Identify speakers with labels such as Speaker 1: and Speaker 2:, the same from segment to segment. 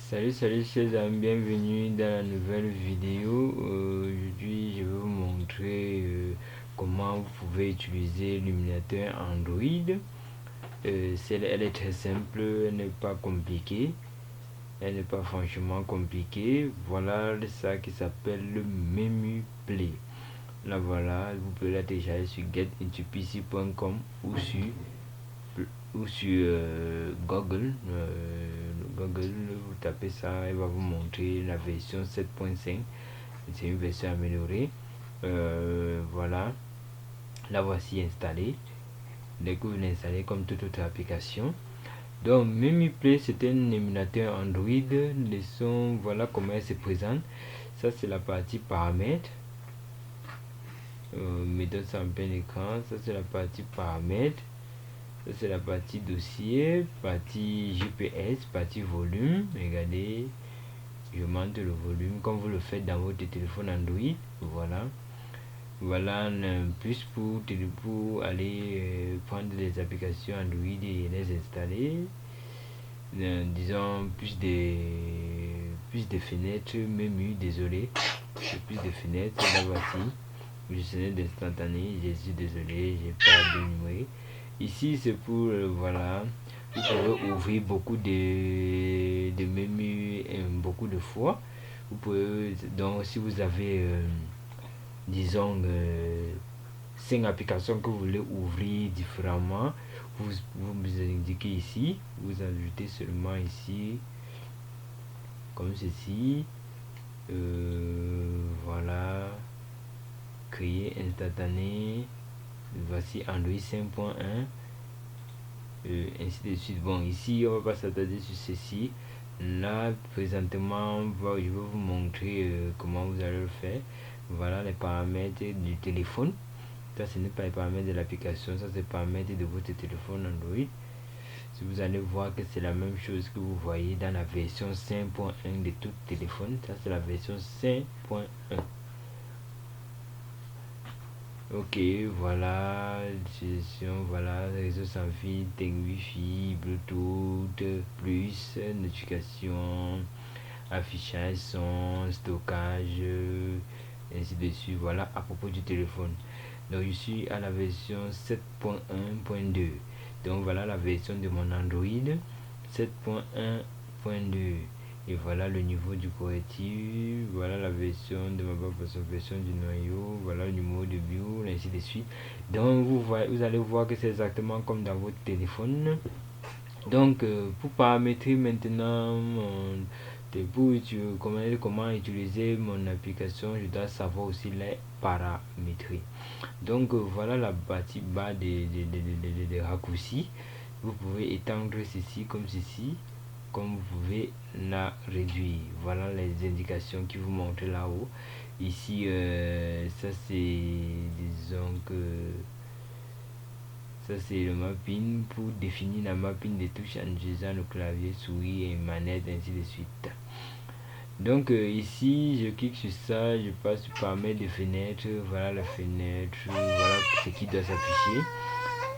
Speaker 1: Salut chers amis, bienvenue dans la nouvelle vidéo. Aujourd'hui je vais vous montrer comment vous pouvez utiliser l'illuminateur Android. Elle est très simple, elle n'est pas compliquée, elle n'est pas franchement compliquée. Voilà ça qui s'appelle le Menu Play. Là voilà, vous pouvez la télécharger sur getintopc.com ou sur Google, vous tapez ça, elle va vous montrer la version 7.5. C'est une version améliorée. Voilà, la voici installée. Dès que vous l'installez, comme toute autre application. Donc MemuPlay, c'est un émulateur Android. Voilà comment elle se présente. Ça c'est la partie paramètres. Mettons ça en plein écran. Ça c'est la partie paramètres. Ça c'est la partie dossier, partie GPS, partie volume. Regardez, je monte le volume comme vous le faites dans votre téléphone Android. Voilà un plus pour aller prendre les applications Android et les installer. Disons plus de fenêtres, menu, désolé, plus de fenêtres. Là voici, je suis d'instantané, je suis désolé, j'ai pas de numéro. Ici c'est pour voilà, vous pouvez ouvrir beaucoup de menus beaucoup de fois. Vous pouvez donc si vous avez disons 5 applications que vous voulez ouvrir différemment, vous indiquez ici, vous ajoutez seulement ici comme ceci. Voilà, créer instantané. Voici Android 5.1, ainsi de suite. Bon, ici on va pas s'attarder sur ceci. Là présentement je vais vous montrer comment vous allez le faire. Voilà les paramètres du téléphone. Ça ce n'est pas les paramètres de l'application, ça c'est les paramètres de votre téléphone Android. Si vous allez voir que c'est la même chose que vous voyez dans la version 5.1 de tout téléphone. Ça c'est la version 5.1. Ok, voilà, voilà, réseau sans fil, Wi-Fi, Bluetooth, plus, notification, affichage, son, stockage, ainsi de suite. Voilà à propos du téléphone. Donc je suis à la version 7.1.2. Donc voilà la version de mon Android 7.1.2. Et voilà le niveau du correctif, voilà la version de ma version du noyau, voilà le numéro de bio, ainsi de suite. Donc vous allez voir que c'est exactement comme dans votre téléphone. Donc pour paramétrer maintenant comment utiliser mon application, je dois savoir aussi les paramétrer. Donc voilà la partie bas des raccourcis. Vous pouvez étendre ceci comme ceci, comme vous pouvez la réduire. Voilà les indications qui vous montrent là-haut. Ici ça c'est, disons que ça c'est le mapping pour définir la mapping des touches en utilisant le clavier, souris et manette, ainsi de suite. Donc ici je clique sur ça, je passe sur paramètres de fenêtre. Voilà la fenêtre, voilà ce qui doit s'afficher.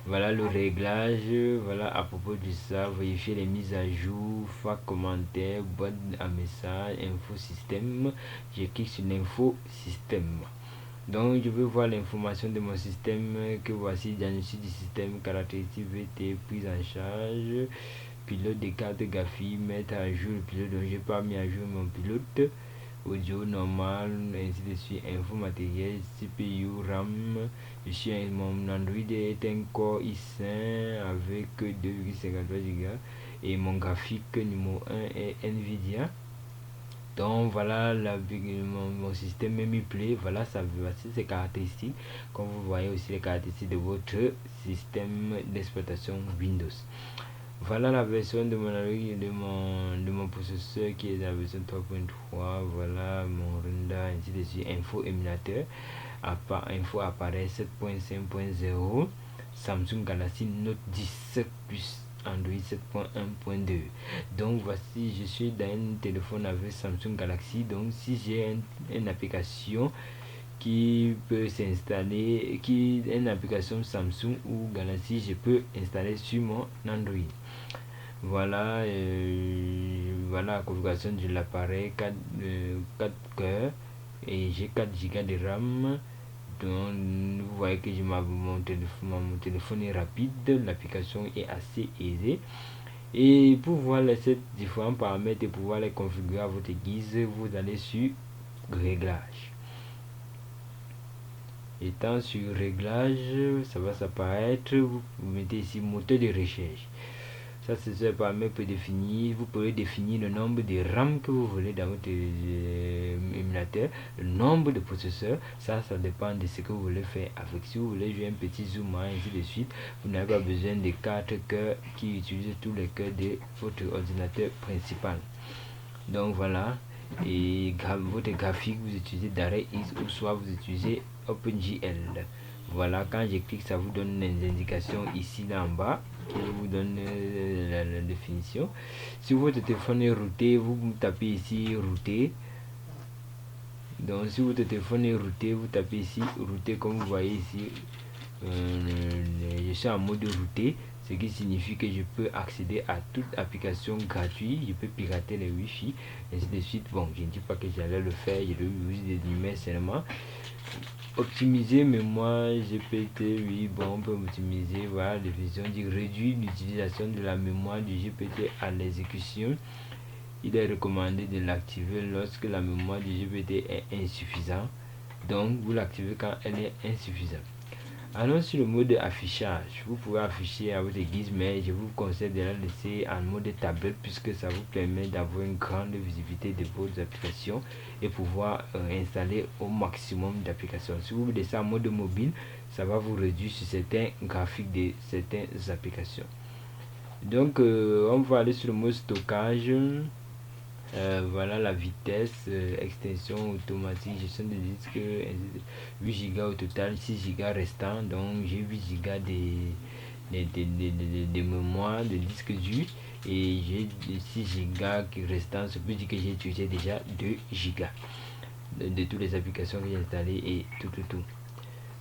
Speaker 1: Voilà le réglage, voilà à propos de ça, vérifier les mises à jour, fac commentaire, boîte à message, info système. Je clique sur l'info système. Donc je veux voir l'information de mon système, que voici diagnostic du système, caractéristiques VT, prise en charge, pilote des cartes graphiques, mettre à jour le pilote. Donc j'ai pas mis à jour mon pilote, audio normal, ainsi de suite, info matériel, CPU, RAM. Mon Android est un Core i5 avec 2,53 Go et mon graphique numéro 1 est Nvidia. Donc voilà mon système MemuPlay. Voilà, voici ses caractéristiques. Comme vous voyez aussi les caractéristiques de votre système d'exploitation Windows. Voilà la version de mon de mon processeur qui est la version 3.3. Voilà mon render, ainsi de suite. Info émulateur. Info apparaît 7.5.0. Samsung Galaxy Note 10 plus Android 7.1.2. Donc voici, je suis dans un téléphone avec Samsung Galaxy. Donc si j'ai une application qui peut s'installer, une application Samsung ou Galaxy, je peux installer sur mon Android. Voilà, voilà la configuration de l'appareil, 4 cœurs et j'ai 4 Go de RAM. Donc vous voyez que mon téléphone est rapide, l'application est assez aisée. Et pour voir ces différents paramètres et pouvoir les configurer à votre guise, vous allez sur réglage. Étant sur réglage, ça va s'apparaître, vous mettez ici moteur de recherche. Ça c'est ce paramètre prédéfini. Vous pouvez définir le nombre de RAM que vous voulez dans votre émulateur, le nombre de processeurs. Ça dépend de ce que vous voulez faire avec. Si vous voulez jouer un petit zoom, ainsi de suite, vous n'avez pas besoin de 4 cœurs qui utilisent tous les cœurs de votre ordinateur principal. Donc voilà. Et votre graphique, vous utilisez DirectX ou soit vous utilisez OpenGL. Voilà, quand je clique, ça vous donne les indications ici là en bas qui vous donne la définition. Si votre téléphone est routé, vous tapez ici routé. Donc si votre téléphone est routé, vous tapez ici routé comme vous voyez ici. Je suis en mode routé, ce qui signifie que je peux accéder à toute application gratuite, je peux pirater les Wi-Fi, ainsi de suite. Bon, je ne dis pas que j'allais le faire, je le use des numéros seulement. Optimiser mémoire GPT, oui, bon, on peut optimiser, voilà, la définition dit réduire l'utilisation de la mémoire du GPT à l'exécution. Il est recommandé de l'activer lorsque la mémoire du GPT est insuffisante. Donc, vous l'activez quand elle est insuffisante. Allons sur le mode affichage. Vous pouvez afficher à votre guise, mais je vous conseille de la laisser en mode tablette puisque ça vous permet d'avoir une grande visibilité de vos applications et pouvoir installer au maximum d'applications. Si vous laissez en mode mobile, ça va vous réduire sur certains graphiques de certaines applications. Donc, on va aller sur le mode stockage. Voilà la vitesse, extension automatique, gestion de disque, 8 Go au total, 6 Go restant. Donc j'ai 8 Go de mémoire, de disque dur, et j'ai 6 Go qui restant. Ça peut dire que j'ai utilisé déjà 2 Go de toutes les applications que j'ai installées et tout.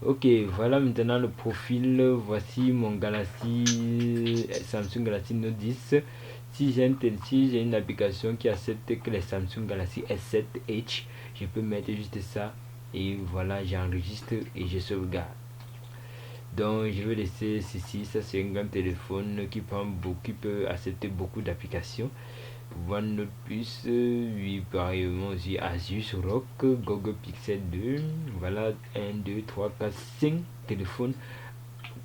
Speaker 1: Ok, voilà maintenant le profil. Voici mon Galaxy Samsung Galaxy Note 10. Si j'ai une application qui accepte que les Samsung Galaxy S7 Edge, je peux mettre juste ça et voilà, j'enregistre et je sauvegarde. Donc je vais laisser ceci. Ça c'est un grand téléphone qui peut accepter beaucoup d'applications. OneNote Plus, oui, pareillement aussi Asus Rock, Google Pixel 2. Voilà 1, 2, 3, 4, 5 téléphones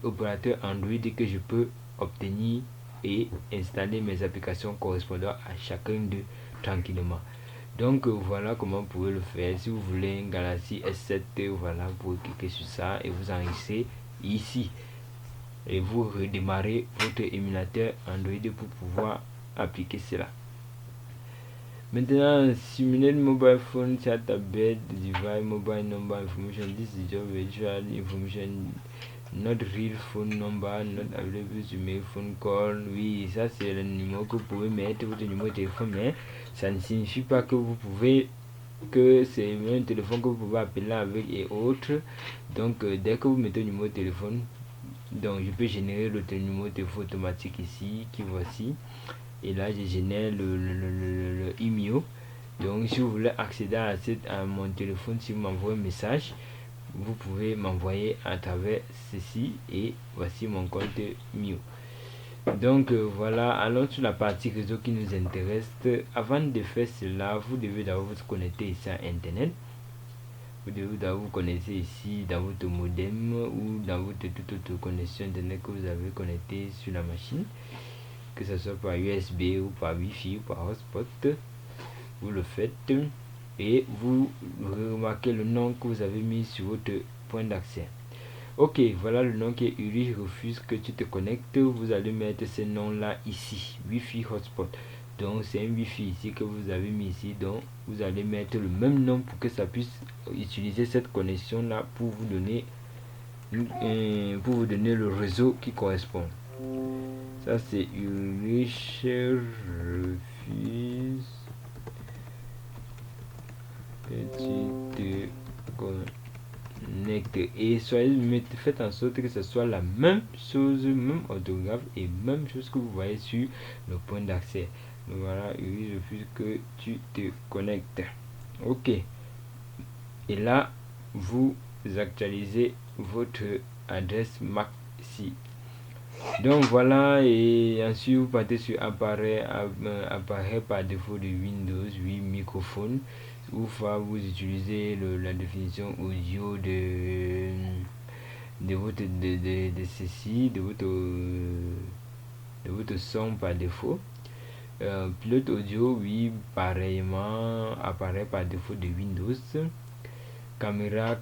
Speaker 1: opérateurs Android que je peux obtenir et installer mes applications correspondant à chacun d'eux tranquillement. Donc voilà comment vous pouvez le faire. Si vous voulez un Galaxy S7, voilà, vous pouvez cliquer sur ça et vous enregistrez ici. Et vous redémarrez votre émulateur Android pour pouvoir appliquer cela. Maintenant, simulate mobile phone chat tablet device mobile number information. This is your virtual information, not real phone number, not available to make phone call. Oui, ça c'est le numéro que vous pouvez mettre, votre numéro de téléphone, mais ça ne signifie pas que vous pouvez, que c'est un téléphone que vous pouvez appeler avec et autres. Donc, dès que vous mettez le numéro de téléphone, donc je peux générer le numéro de téléphone automatique ici, qui voici. Et là je génère le email. Donc si vous voulez accéder à mon téléphone, si vous m'envoyez un message, vous pouvez m'envoyer à travers ceci et voici mon compte email. Donc voilà, allons sur la partie réseau qui nous intéresse. Avant de faire cela, vous devez d'abord vous connecter ici à internet. Vous devez d'abord vous connecter ici dans votre modem ou dans votre toute autre connexion internet que vous avez connecté sur la machine, que ce soit par USB ou par Wi-Fi ou par hotspot. Vous le faites et vous remarquez le nom que vous avez mis sur votre point d'accès. Ok, voilà le nom qui est Uri refuse que tu te connectes. Vous allez mettre ce nom là ici, Wi-Fi hotspot. Donc c'est un Wi-Fi ici que vous avez mis ici. Donc vous allez mettre le même nom pour que ça puisse utiliser cette connexion là pour vous donner le réseau qui correspond. Ça c'est Ulrich refuse que tu te connectes. connecte et faites en sorte que ce soit la même chose, même orthographe et même chose que vous voyez sur le point d'accès. Donc voilà, il refuse que tu te connectes. Ok. Et là, vous actualisez votre adresse MAC ici. Donc voilà, et ensuite vous partez sur appareil par défaut de Windows 8 microphone, ou vous utilisez la définition audio de votre de ceci, de votre son par défaut. Pilote audio, oui, pareillement, apparaît par défaut de Windows. Caméra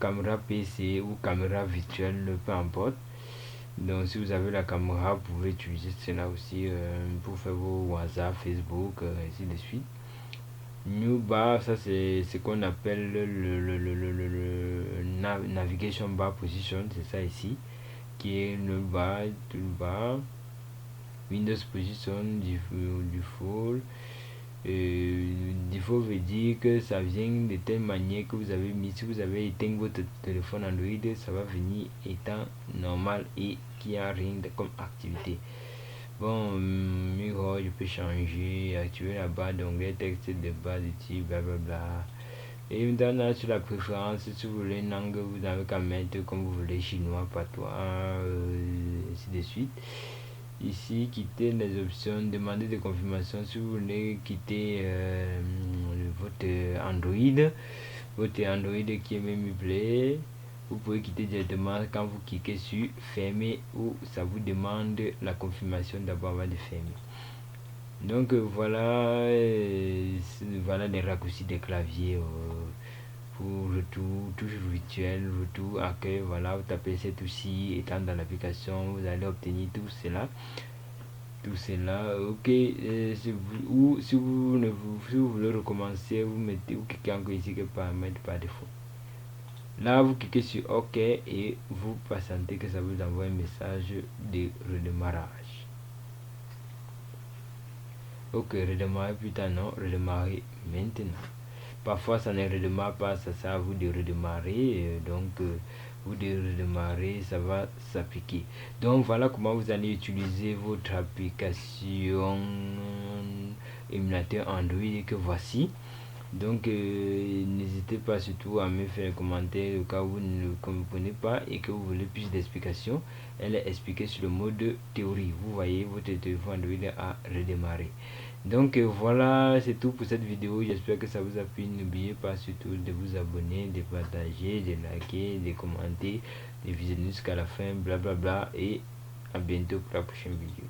Speaker 1: PC ou caméra virtuelle, peu importe. Donc si vous avez la caméra, vous pouvez utiliser cela aussi pour faire vos WhatsApp, Facebook, ainsi de suite. New bar, ça c'est ce qu'on appelle le navigation bar position, c'est ça ici, qui est le bar, toolbar, Windows position, default. Default veut dire que ça vient de telle manière que vous avez mis. Si vous avez éteint votre téléphone Android, ça va venir étant normal et qui a rien comme activité. Bon, mirror, je peux changer, activer la barre d'onglet, texte de barre de type, blablabla. Et maintenant, sur la préférence, si vous voulez une langue, vous avez qu'à mettre comme vous voulez, chinois, patois, ainsi de suite. Ici, quitter les options, demander de confirmation si vous voulez quitter votre Android qui est même play. Vous pouvez quitter directement quand vous cliquez sur fermer ou ça vous demande la confirmation d'abord avant de fermer. Donc voilà, voilà les raccourcis des claviers pour retour, touche virtuelle, retour, accueil. Voilà, vous tapez cet outil étant dans l'application, vous allez obtenir tout cela. Ok. Si vous voulez recommencer, vous cliquez encore ici que paramètres par défaut. Là, vous cliquez sur OK et vous patientez que ça vous envoie un message de redémarrage. Ok, redémarrer plus tard, non, redémarrer maintenant. Parfois, ça ne redémarre pas, ça sert à vous de redémarrer. Vous de redémarrer, ça va s'appliquer. Donc, voilà comment vous allez utiliser votre application émulateur Android que voici. Donc n'hésitez pas surtout à me faire un commentaire au cas où vous ne comprenez pas et que vous voulez plus d'explications. Elle est expliquée sur le mode théorie. Vous voyez, votre téléphone Android a redémarré. Donc voilà, c'est tout pour cette vidéo. J'espère que ça vous a plu. N'oubliez pas surtout de vous abonner, de partager, de liker, de commenter, de visionner jusqu'à la fin, blablabla. Et à bientôt pour la prochaine vidéo.